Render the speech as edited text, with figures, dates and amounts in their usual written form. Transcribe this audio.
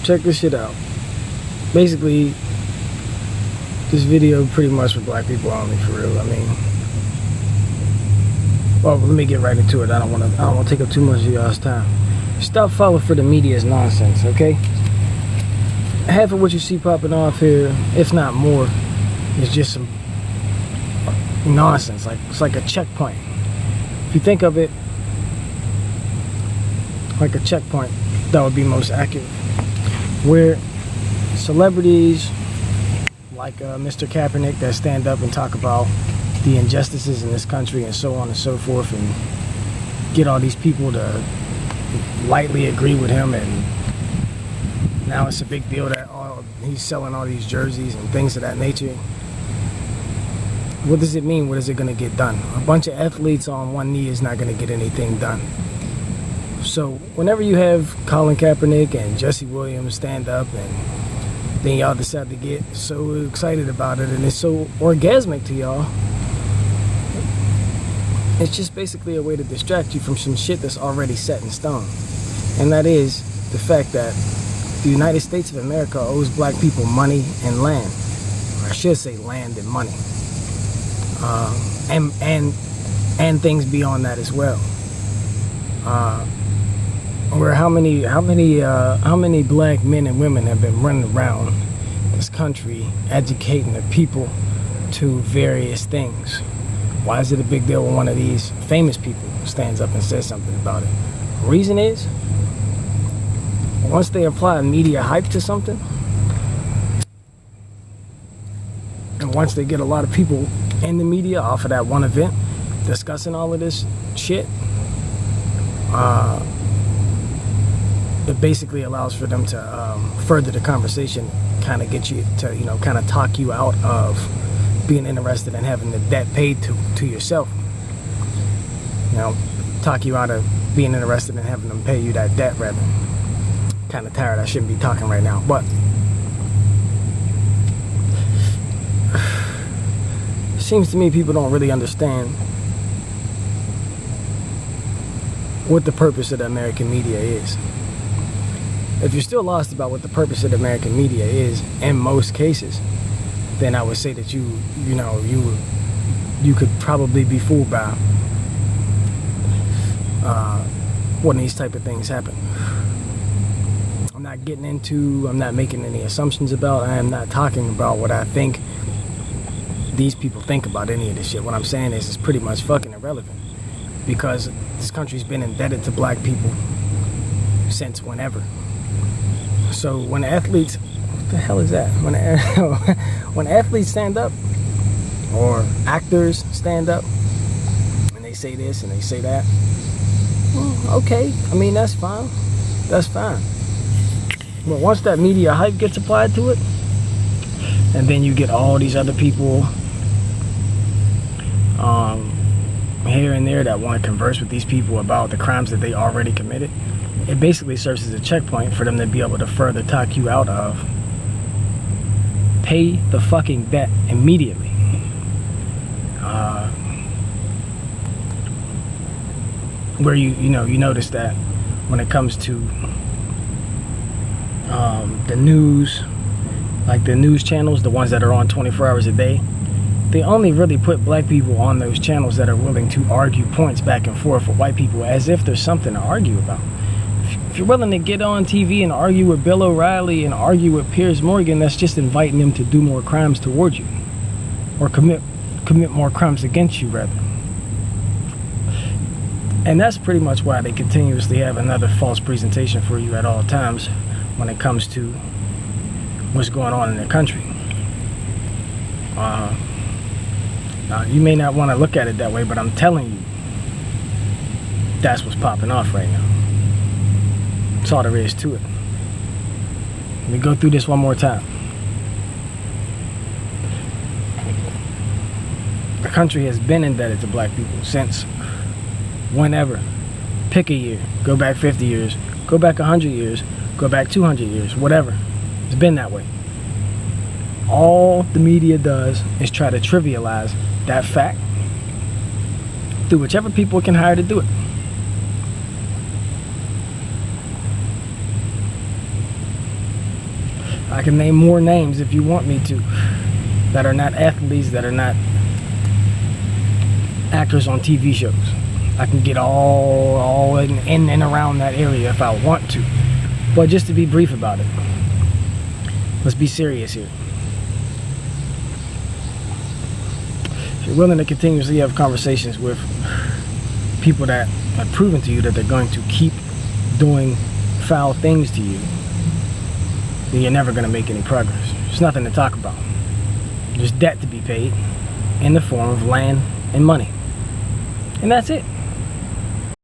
check this shit out. Basically, this video pretty much for black people only, for real. I mean, well, let me get right into it. I don't want to take up too much of y'all's time. Stop falling for the media's nonsense, okay? Half of what you see popping off here, if not more, is just some nonsense. Like, it's like a checkpoint. If you think of it like a checkpoint, that would be most accurate. Where celebrities like Mr. Kaepernick that stand up and talk about the injustices in this country and so on and so forth, and get all these people to lightly agree with him, and now it's a big deal that he's selling all these jerseys and things of that nature. What does it mean? What is it going to get done? A bunch of athletes on one knee is not going to get anything done. So whenever you have Colin Kaepernick and Jesse Williams stand up, and then y'all decide to get so excited about it and it's so orgasmic to y'all, it's just basically a way to distract you from some shit that's already set in stone. And that is the fact that the United States of America owes black people money and land. Or I should say land and money. And things beyond that as well. Where how many black men and women have been running around this country educating the people to various things? Why is it a big deal when one of these famous people stands up and says something about it? The reason is, once they apply media hype to something, and once they get a lot of people in the media off of that one event discussing all of this shit, it basically allows for them to further the conversation, kind of get you to, kind of talk you out of being interested in having the debt paid to yourself. Talk you out of being interested in having them pay you that debt, rather. Kind of tired, I shouldn't be talking right now, but it seems to me people don't really understand what the purpose of the American media is. If you're still lost about what the purpose of the American media is, in most cases, then I would say that you could probably be fooled by when these type of things happen. I'm not making any assumptions about, I am not talking about what I think these people think about any of this shit. What I'm saying is it's pretty much fucking irrelevant, because this country's been indebted to black people since whenever. So when athletes, what the hell is that? When athletes stand up, or actors stand up, and they say this and they say that, well, okay, I mean, that's fine. That's fine. But once that media hype gets applied to it, and then you get all these other people here and there that want to converse with these people about the crimes that they already committed, it basically serves as a checkpoint for them to be able to further talk you out of pay the fucking debt immediately. Where you notice that when it comes to the news, like the news channels, the ones that are on 24 hours a day, they only really put black people on those channels that are willing to argue points back and forth with white people, as if there's something to argue about. If you're willing to get on TV and argue with Bill O'Reilly and argue with Piers Morgan, that's just inviting them to do more crimes towards you, or commit more crimes against you, rather. And that's pretty much why they continuously have another false presentation for you at all times when it comes to what's going on in the country. Now, you may not want to look at it that way, but I'm telling you, that's what's popping off right now. That's all there is to it. Let me go through this one more time. The country has been indebted to black people since whenever. Pick a year. Go back 50 years. Go back 100 years. Go back 200 years. Whatever. It's been that way. All the media does is try to trivialize that fact through whichever people it can hire to do it. I can name more names if you want me to, that are not athletes, that are not actors on TV shows. I can get all in and around that area if I want to. But just to be brief about it, let's be serious here. If you're willing to continuously have conversations with people that have proven to you that they're going to keep doing foul things to you, then you're never going to make any progress. There's nothing to talk about. There's debt to be paid in the form of land and money. And that's it.